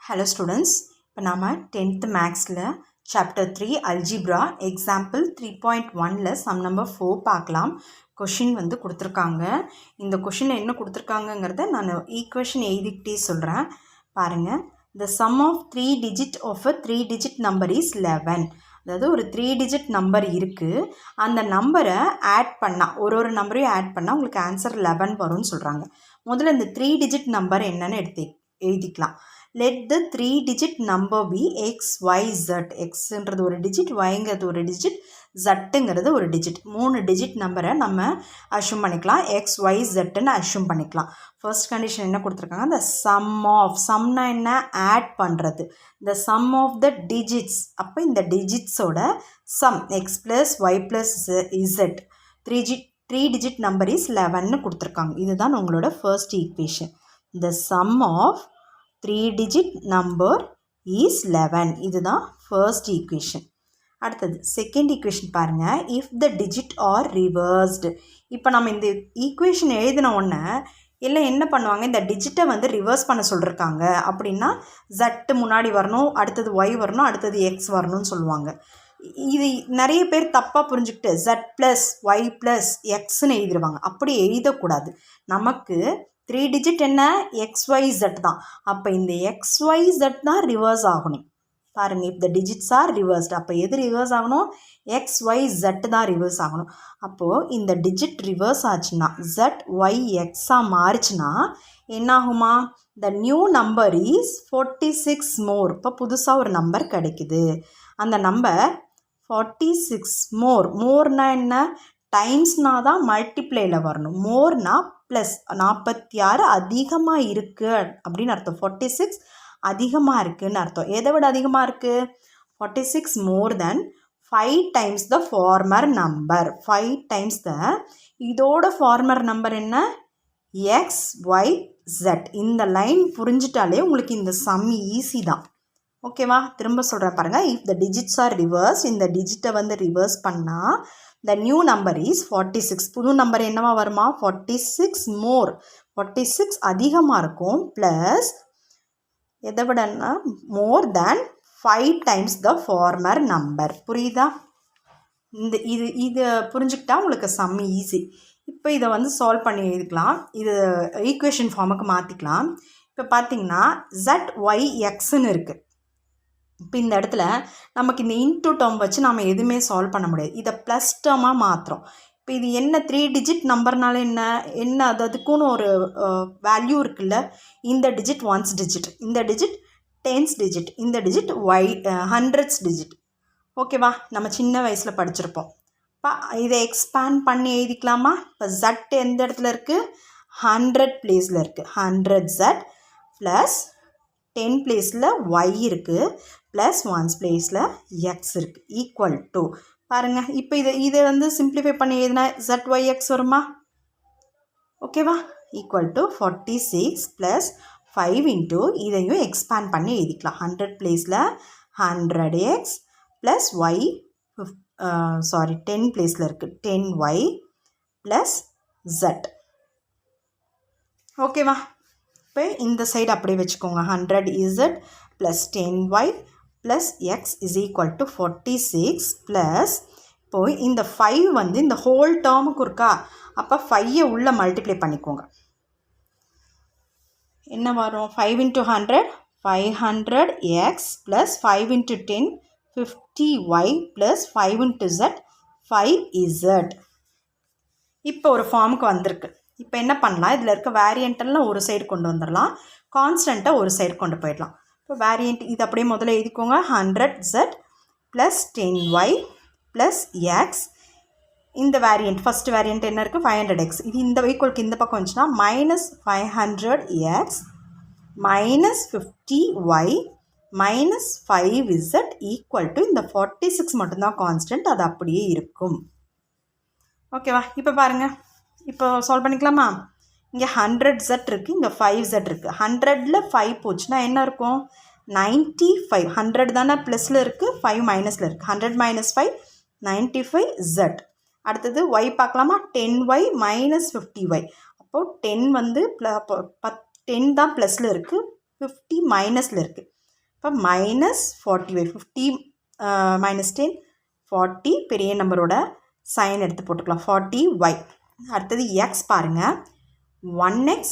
Hello students, இப்போ நாம 10th Maxல Chapter 3 Algebra Example 3.1ல Sum number 4 பார்க்கலாம். கொஷின் வந்து கொடுத்துருக்காங்க. இந்த கொஷினில் என்ன கொடுத்துருக்காங்கங்கிறத நான் ஈக்குவேஷன் எழுதிக்கிட்டே சொல்கிறேன். பாருங்கள், the sum of 3 digit of a 3 digit number is 11. அதாவது ஒரு 3 digit நம்பர் இருக்குது. அந்த நம்பரை ஆட் பண்ணால் ஒரு நம்பரையும் ஆட் பண்ணால் உங்களுக்கு ஆன்சர் 11 வரும்னு சொல்கிறாங்க. முதல்ல இந்த 3 digit நம்பர் என்னன்னு எழுதிக்கலாம். Let the 3 digit number be x, y, z. xன்றது ஒரு digit, yங்கிறது ஒரு digit, zங்கிறது ஒரு digit. 3 digit நம்பரை நம்ம அஷ்யூம் பண்ணிக்கலாம். x, y, zன்னு அஷ்யூம் பண்ணிக்கலாம். ஃபர்ஸ்ட் கண்டிஷன் என்ன கொடுத்துருக்காங்க? the sum of, sumனா என்ன? ஆட் பண்ணுறது. the sum of the digits. அப்போ இந்த digitsோட sum x plus y plus z 3 digit number is 11ன்னு கொடுத்துருக்காங்க. இதுதான் உங்களோட first equation. the sum of 3 digit number is 11. இதுதான் first equation. அடுத்தது second equation பாருங்க. if the digit are reversed. இப்போ நம்ம இந்த equation எழுதின உடனே எல்லாம் என்ன பண்ணுவாங்க? இந்த டிஜிட்டை வந்து ரிவர்ஸ் பண்ண சொல்லியிருக்காங்க. அப்படின்னா z முன்னாடி வரணும், அடுத்தது y வரணும், அடுத்தது x வரணும்னு சொல்லுவாங்க. இது நிறைய பேர் தப்பாக புரிஞ்சுக்கிட்டு z ப்ளஸ் y ப்ளஸ் எக்ஸ்ன்னு எழுதிடுவாங்க. அப்படி எழுதக்கூடாது. நமக்கு 3 டிஜிட் என்ன? XYZ தான். அப்போ இந்த XYZ தான் ரிவர்ஸ் ஆகணும். பாருங்கள், if the digits are reversed. அப்போ எது ரிவர்ஸ் ஆகணும்? XYZ தான் ரிவர்ஸ் ஆகணும். அப்போது இந்த டிஜிட் ரிவர்ஸ் ஆச்சுன்னா ZYXாக மாறிச்சுன்னா என்னாகுமா? the new number is 46 more. இப்போ புதுசாக ஒரு நம்பர் கிடைக்குது. அந்த நம்பர் 46 மோர்னா என்ன? டைம்ஸ்னா தான் மல்டிப்ளேயில் வரணும். மோர்னா ப்ளஸ் 46 அதிகமாக இருக்குது அப்படின்னு அர்த்தம். 46 அதிகமாக இருக்குதுன்னு அர்த்தம். எதை விட அதிகமாக இருக்குது? 46 more than 5 times the former number. 5 times the, இதோட ஃபார்மர் நம்பர் என்ன? XYZ. இந்த லைன் புரிஞ்சிட்டாலே உங்களுக்கு இந்த சம் ஈஸி தான். ஓகேவா? திரும்ப சொல்கிறேன் பாருங்கள். If the digits R reverse, இந்த டிஜிட்டை வந்து ரிவர்ஸ் பண்ணால் the new number is 46. புது நம்பர் என்னவா வருமா? 46 more. 46 அதிகமாக இருக்கும். ப்ளஸ் எதை விடனா more than 5 times the former number. புரியுதா? இது புரிஞ்சுக்கிட்டா உங்களுக்கு சம் ஈஸி. இப்போ இதை வந்து சால்வ் பண்ணி எழுதிக்கலாம். இது ஈக்குவேஷன் ஃபார்முக்கு மாற்றிக்கலாம். இப்போ பார்த்தீங்கன்னா ZYXன்னு இருக்குது. இப்போ இந்த இடத்துல நமக்கு இந்த இன்டூ டேர்ம் வச்சு நம்ம எதுவுமே சால்வ் பண்ண முடியாது. இதை ப்ளஸ் டேர்மாக மாற்றுறோம். இப்போ இது என்ன? 3 டிஜிட் நம்பர்னால என்ன அதுக்குன்னு ஒரு வேல்யூ இருக்குல்ல. இந்த டிஜிட் 1's டிஜிட், இந்த டிஜிட் 10's டிஜிட், இந்த டிஜிட் 100's டிஜிட். ஓகேவா? நம்ம சின்ன வயசில் படிச்சிருப்போம். இப்போ இதை எக்ஸ்பேண்ட் பண்ணி எழுதிக்கலாமா? இப்போ Z எந்த இடத்துல இருக்குது? 100 பிளேஸில் இருக்குது. 100Z ப்ளஸ் 10 பிளேஸில் y இருக்குது, ப்ளஸ் 1's பிளேஸில் x இருக்குது, ஈக்குவல் டு. பாருங்கள், இப்போ இதை வந்து சிம்பிளிஃபை பண்ணி எழுதினா ZYX வருமா? ஓகேவா? ஈக்குவல் டு 46 ப்ளஸ் 5 இன்ட்டு இதையும் எக்ஸ்பேண்ட் பண்ணி எழுதிக்கலாம். 100 பிளேஸில் 100x ப்ளஸ் y 10 பிளேஸில் இருக்குது 10y ப்ளஸ் z. ஓகேவா? இப்போ இந்த சைடு அப்படியே வச்சுக்கோங்க. 100z plus 10y plus x is equal to 46 plus இப்போது இந்த 5 வந்து இந்த ஹோல் டேர்முக்கு இருக்கா. அப்போ 5ஐ உள்ளே மல்டிப்ளை பண்ணிக்கோங்க. என்ன வரும்? 5 into 100 500x plus 5 into 10 50y plus 5 into z 5z. இப்போ ஒரு ஃபார்முக்கு வந்திருக்கு. இப்போ என்ன பண்ணலாம்? இதில் இருக்க வேரியண்ட்டெல்லாம் ஒரு சைடு கொண்டு வந்துடலாம், கான்ஸ்டண்ட்டை ஒரு சைடு கொண்டு போயிடலாம். இப்போ வேரியண்ட் இது அப்படியே முதல்ல எழுதிக்கோங்க. 100z plus 10y plus X. இந்த வேரியண்ட் ஃபஸ்ட்டு வேரியண்ட் என்ன இருக்குது? 500x. இது இந்த ஈக்குவலுக்கு இந்த பக்கம் வந்துச்சுன்னா minus 500x minus 50y minus 5z equal to இந்த 46 மட்டும்தான் கான்ஸ்டன்ட், அது அப்படியே இருக்கும். ஓகேவா? இப்போ பாருங்கள், இப்போ சால்வ் பண்ணிக்கலாமா? இங்கே 100z இருக்குது, இங்கே 5z இருக்குது. 100ல் 5 போச்சுன்னா என்ன இருக்கும்? 95. 100 தானே ப்ளஸில் இருக்குது, 5 மைனஸில் இருக்குது. 100 மைனஸ் 5 95z. அடுத்தது y பார்க்கலாமா? 10y minus 50y. அப்போது 10 வந்து 10 தான் ப்ளஸில் இருக்குது, 50 மைனஸில் இருக்குது. இப்போ -40y 50 -10 40 பெரிய நம்பரோட சைன் எடுத்து போட்டுக்கலாம் 40y. அடுத்தது எக்ஸ் பாருங்கள் 1x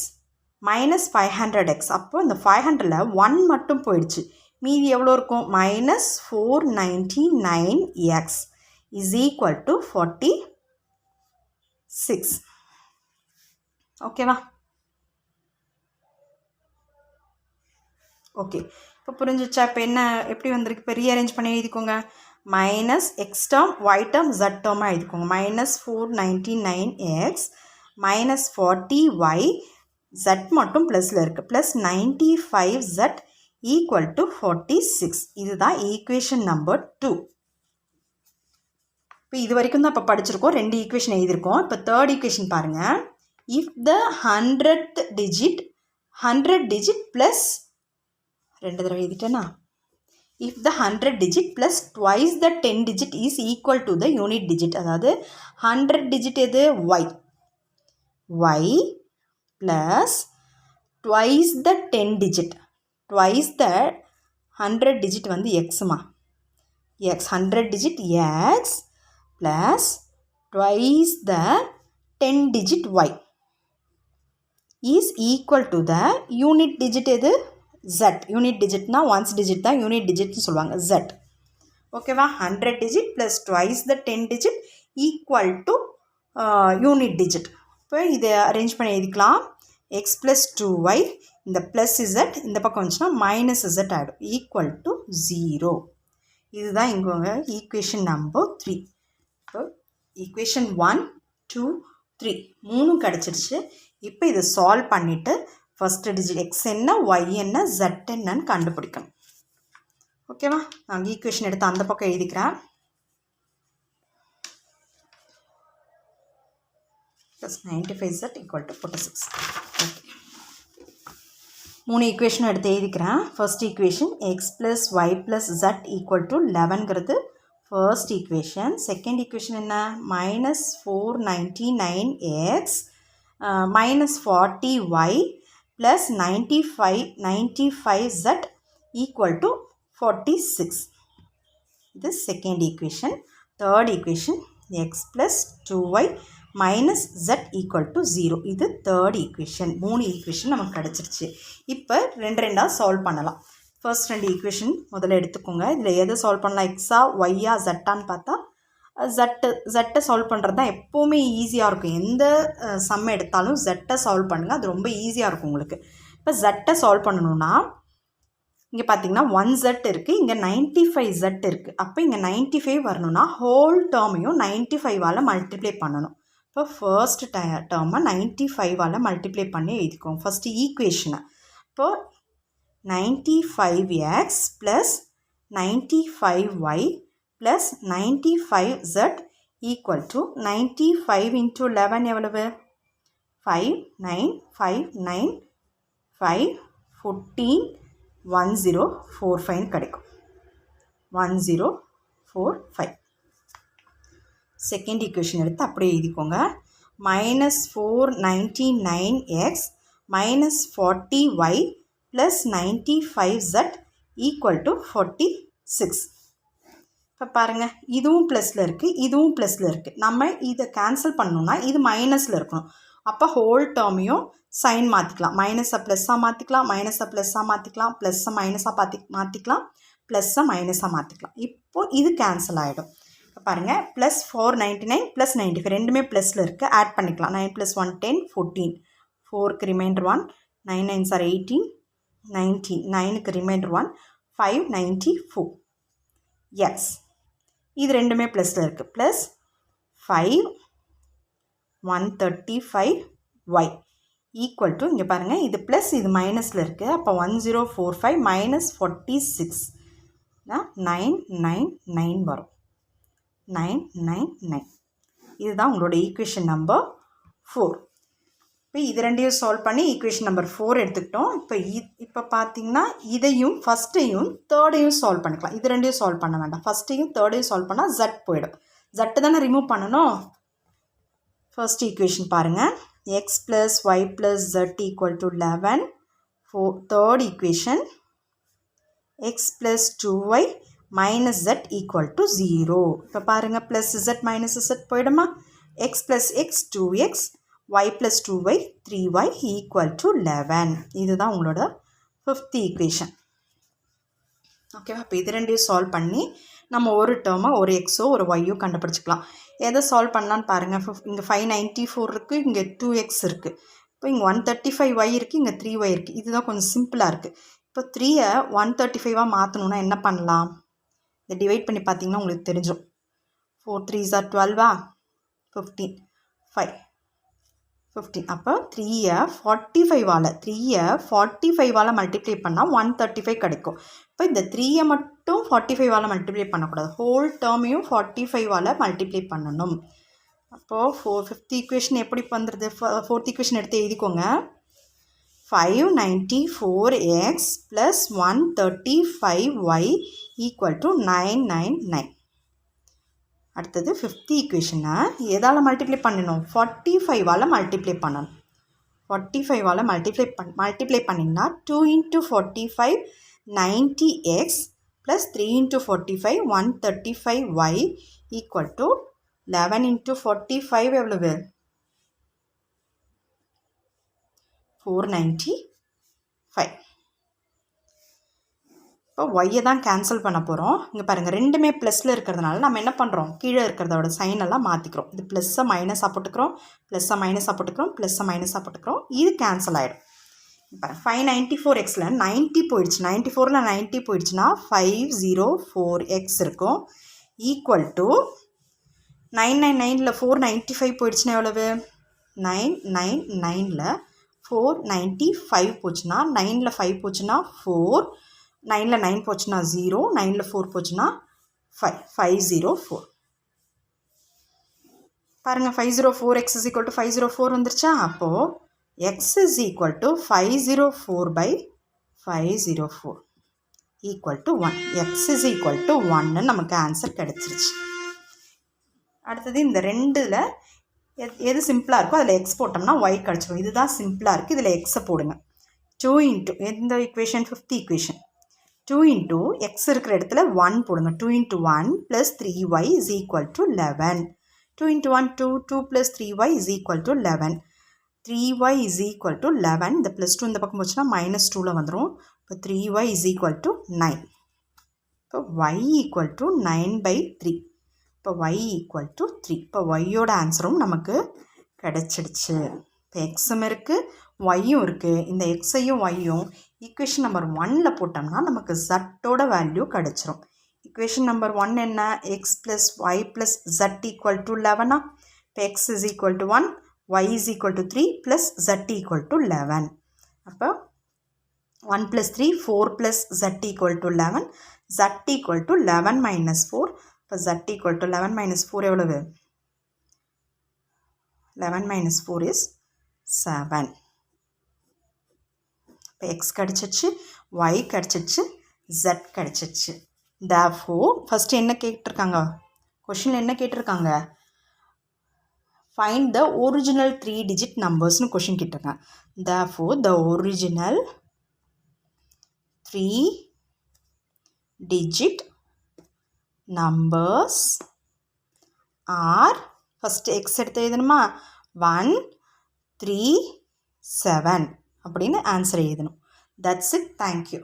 -500x. அப்போ இந்த 500ல் 1 மட்டும் போயிடுச்சு. மீதி எவ்வளோ இருக்கும்? -499x is equal to 46. ஓகேவா? ஓகே, இப்போ புரிஞ்சிச்சா? இப்போ என்ன எப்படி வந்திருக்கு? இப்போ ரீஅரேஞ்ச் பண்ணி எழுதிக்கோங்க. -x term y term z term எழுதிக்கோங்க. -499x -40y z மட்டும் ப்ளஸில் இருக்குது +95z ஈக்குவல் டு 46. இதுதான் ஈக்குவேஷன் நம்பர் 2. இப்போ இது வரைக்கும் தான் இப்போ படிச்சிருக்கோம். 2 ஈக்குவேஷன் எழுதியிருக்கோம். இப்போ தேர்ட் ஈக்குவேஷன் பாருங்கள். If the 100th digit 100 digit plus 2 தடவை எழுதிட்டேன்னா if the 100 digit plus twice the 10 digit is equal to the unit digit. அதாவது 100 digit எது? y plus twice the 10 digit. twice the 100 digit வந்து xமா. x 100 digit x plus twice the 10 digit y is equal to the unit digit எது? z. Unit டிஜிட்னா once digit தான் unit டிஜிட்னு சொல்லுவாங்க z. ஓகேவா? 100 digit plus twice the 10 digit equal to unit digit. இப்போ இதை arrange பண்ணி எழுதிக்கலாம். x plus 2y இந்த plus z இந்த பக்கம் வந்துச்சுன்னா -z ஆகிடும் ஈக்குவல் டு 0. இதுதான் இங்கே ஈக்குவேஷன் நம்பர் 3. இப்போ ஈக்குவேஷன் 1 2 3 3 கிடச்சிருச்சு. இப்போ இதை சால்வ் பண்ணிவிட்டு ஃபஸ்ட்டு டிஜிட் எக்ஸ் என்ன ஒய் என்ன ஜெட் என்னன்னு கண்டுபிடிக்கணும். ஓகேவா? நாங்கள் ஈக்குவேஷன் எடுத்து அந்த பக்கம் எழுதிக்கிறேன். +95z equal to 46. ஓகே, 3 ஈக்குவேஷனும் எடுத்து எழுதிக்கிறேன். First equation X plus Y plus jet equal to 11ங்கிறது ஃபர்ஸ்ட் ஈக்குவேஷன். செகண்ட் ஈக்குவேஷன் என்ன? -499x -40y plus 95z equal to 46. This second equation. Third equation x plus 2y minus z equal to 0. இது third equation. 3 equation நமக்கு கிடச்சிருச்சு. இப்போ ரெண்டாக solve பண்ணலாம். First 2 equation முதல்ல எடுத்துக்கோங்க. இதில் எதை சால்வ் பண்ணலாம்? எக்ஸா ஒய்யா ஜெட்டான்னு பார்த்தா ஜெட்டை சால்வ் பண்ணுறது தான் எப்போவுமே ஈஸியாக இருக்கும். எந்த சம் எடுத்தாலும் ஜெட்டை சால்வ் பண்ணுங்கள், அது ரொம்ப ஈஸியாக இருக்கும் உங்களுக்கு. இப்போ ஜெட்டை சால்வ் பண்ணணுன்னா இங்கே பார்த்தீங்கன்னா 1z இருக்குது, இங்கே 95z இருக்குது. அப்போ இங்கே 95 வரணும்னா ஹோல் டேர்மையும் 95ஆல் மல்டிப்ளை பண்ணணும். இப்போ ஃபர்ஸ்ட் டேர்மை 95ஆல் மல்டிப்ளை பண்ணி எழுதிக்கோங்க ஃபஸ்ட்டு ஈக்குவேஷனை. இப்போது 95x plus 95y plus 95z equal to 95 into 11 எவ்வளவு? 5 9 5 9 5 14 1045 கிடைக்கும். 1045. செகண்ட் ஈக்குவேஷன் எடுத்து அப்படியே எழுதிக்கோங்க. -499x -40y plus 95z equal to 46. இப்போ பாருங்கள், இதுவும் ப்ளஸில் இருக்குது, இதுவும் ப்ளஸில் இருக்குது. நம்ம இதை கேன்சல் பண்ணணுன்னா இது மைனஸில் இருக்கணும். அப்போ ஹோல் டேர்மையும் சைன் மாற்றிக்கலாம். மைனஸை ப்ளஸ்ஸாக மாற்றிக்கலாம், மைனஸை ப்ளஸ்ஸாக மாற்றிக்கலாம், ப்ளஸ்ஸை மைனஸாக மாற்றிக்கலாம், ப்ளஸ்ஸை மைனஸாக மாற்றிக்கலாம். இப்போது இது கேன்சல் ஆகிடும். இப்போ பாருங்கள், +499 + 95 ரெண்டுமே ப்ளஸில் இருக்குது. ஆட் பண்ணிக்கலாம். 9 + 1 10 14. 4க்கு ரிமைண்டர் 1, 9 9s are 18 19. 9க்கு ரிமைண்டர் 1, 594. எஸ், இது ரெண்டுமே ப்ளஸில் இருக்குது. ப்ளஸ் 5 135y ஈக்குவல் டு இங்கே பாருங்கள், இது ப்ளஸ் இது மைனஸில் இருக்குது. அப்போ 1045 - 46 999 வரும். 999. இதுதான் உங்களோட ஈக்குவேஷன் நம்பர் 4. இப்போ இது ரெண்டையும் சால்வ் பண்ணி ஈக்குவேஷன் நம்பர் 4 எடுத்துக்கிட்டோம். இப்போ பார்த்தீங்கன்னா இதையும் ஃபஸ்ட்டையும் தேர்டையும் சால்வ் பண்ணிக்கலாம். இது ரெண்டையும் சால்வ் பண்ண வேண்டாம். ஃபஸ்ட்டையும் தேர்டையும் சால்வ் பண்ணால் ஜெட் போயிடும். ஜெட்டு தானே ரிமூவ் பண்ணணும். ஃபர்ஸ்ட் ஈக்குவேஷன் பாருங்கள், X plus Y plus jet equal to 11. Third equation X plus 2y minus z equal to 0. இப்போ பாருங்கள் ப்ளஸ் z மைனஸ் z போயிடுமா? X plus X 2x y plus 2y 3y equal to 11. இதுதான் உங்களோட 5th equation. ஓகேவா? இப்போ இது ரெண்டையும் solve பண்ணி நம்ம ஒரு டேர்மாக ஒரு எக்ஸோ ஒரு ஒய்யோ கண்டுபிடிச்சிக்கலாம். எதை சால்வ் பண்ணலான்னு பாருங்கள். இங்கே 594 இருக்குது, இங்கே 2x இருக்குது. இப்போ இங்கே 135y இருக்குது, இங்கே 3y இருக்குது. இதுதான் கொஞ்சம் சிம்பிளாக இருக்குது. இப்போ 3யை 135 மாற்றணுன்னா என்ன பண்ணலாம்? இதை டிவைட் பண்ணி பார்த்தீங்கன்னா உங்களுக்கு தெரிஞ்சிடும். 4 3s are 12 15 5 15. அப்போ 3யை 45ஆல் மல்டிப்ளை பண்ணால் 135 கிடைக்கும். இப்போ இந்த 3யை மட்டும் 45ஆல் மல்டிப்ளை பண்ணக்கூடாது, ஹோல் டேர்மையும் 45ஆல் மல்டிப்ளை பண்ணணும். அப்போது 5th ஈக்குவேஷன் எப்படி வந்துடுது? 4th ஈக்குவேஷன் எடுத்து எழுதிக்கோங்க. 594x plus 135y equal to 999. அடுத்தது 5th ஈக்குவேஷனை எதால் மல்டிப்ளை பண்ணணும்? 45ஆல் மல்டிப்ளை பண்ணணும். 45ஆல் மல்டிப்ளை பண்ணிங்கன்னா 2 × 45 90x plus 3 × 45 135y equal to 11 × 45 எவ்வளவு? 495. இப்போ ஒய்யை தான் கேன்சல் பண்ண போகிறோம். இங்கே பாருங்கள், ரெண்டுமே ப்ளஸில் இருக்கிறதுனால நம்ம என்ன பண்ணுறோம்? கீழே இருக்கிறதோட சைனெல்லாம் மாற்றிக்கிறோம். இது ப்ளஸ்ஸை மைனஸாக போட்டுக்கிறோம், ப்ளஸ்ஸை மைனஸாக போட்டுக்கிறோம், ப்ளஸ்ஸை மைனஸாக போட்டுக்கிறோம். இது கேன்சல் ஆகிடும். இப்போ 594xல் 90 போயிடுச்சு. 94ல் 90 போயிடுச்சுன்னா 504x இருக்கும். ஈக்குவல் டு 999ல் 495 போயிடுச்சுன்னா எவ்வளவு? 999ல் 495 போச்சுன்னா 9ல் 5 போச்சுன்னா 4, 9ல் 9 போச்சுன்னா 0, 9ல் 4 போச்சுன்னா 5, 504. பாருங்கள், 504x is equal to 504 வந்துருச்சா? அப்போது x is equal to 504/504 equal to 1. x is equal to 1ன்னு நமக்கு ஆன்சர் கிடச்சிருச்சு. அடுத்தது இந்த ரெண்டில் எது சிம்பிளாக இருக்கோ அதில் எக்ஸ் போட்டோம்னா ஒய் கிடச்சிடும். இதுதான் சிம்பிளாக இருக்குது, இதில் எக்ஸை போடுங்க. 2 × எந்த ஈக்குவேஷன்? 5th equation. 2 × எக்ஸ் இருக்கிற இடத்துல 1 போடுங்க. 2 × 1 plus 3y is equal to 11. 2 × 1 2, 2 plus 3y is equal to 11. 3y is equal to 11. இந்த ப்ளஸ் 2 இந்த பக்கம் போச்சுன்னா -2ல் வந்துடும். இப்போ 3y இஸ் ஈக்குவல் டு 9. இப்போ y ஈக்குவல் டு 9/3. இப்போ y ஈக்குவல் டு 3. இப்போ ஒய்யோட ஆன்சரும் நமக்கு கிடச்சிடுச்சு. இப்போ எக்ஸும் இருக்குது, ஒய்யும் இருக்குது. இந்த எக்ஸையும் ஒய்யும் ஈக்குவேஷன் நம்பர் 1ல் போட்டோம்னா நமக்கு ஜட்டோட வேல்யூ கிடச்சிரும். ஈக்குவேஷன் நம்பர் 1 என்ன? X plus Y plus z equal to 11. இப்போ x is equal to 1, y is equal to 3 plus z equal to 11. அப்போ 1 plus 3, 4 plus z equal to 11. z equal to 11 minus 4. இப்போ z equal to 11 minus 4 எவ்வளவு? 11 minus 4 is 7. இப்போ x கிடச்சிச்சு, y கிடச்சிச்சு, z கிடச்சிச்சு. therefore first என்ன கேட்டிருக்காங்க? கொஷினில் என்ன கேட்டிருக்காங்க? Find the original 3-digit numbers னு கொஷின் கேட்டிருக்காங்க. Therefore the original 3-digit numbers are, first x எடுத்து எழுதணுமா? 1 3 7 அப்படின்னு ஆன்சர் எழுதணும். That's it. Thank you.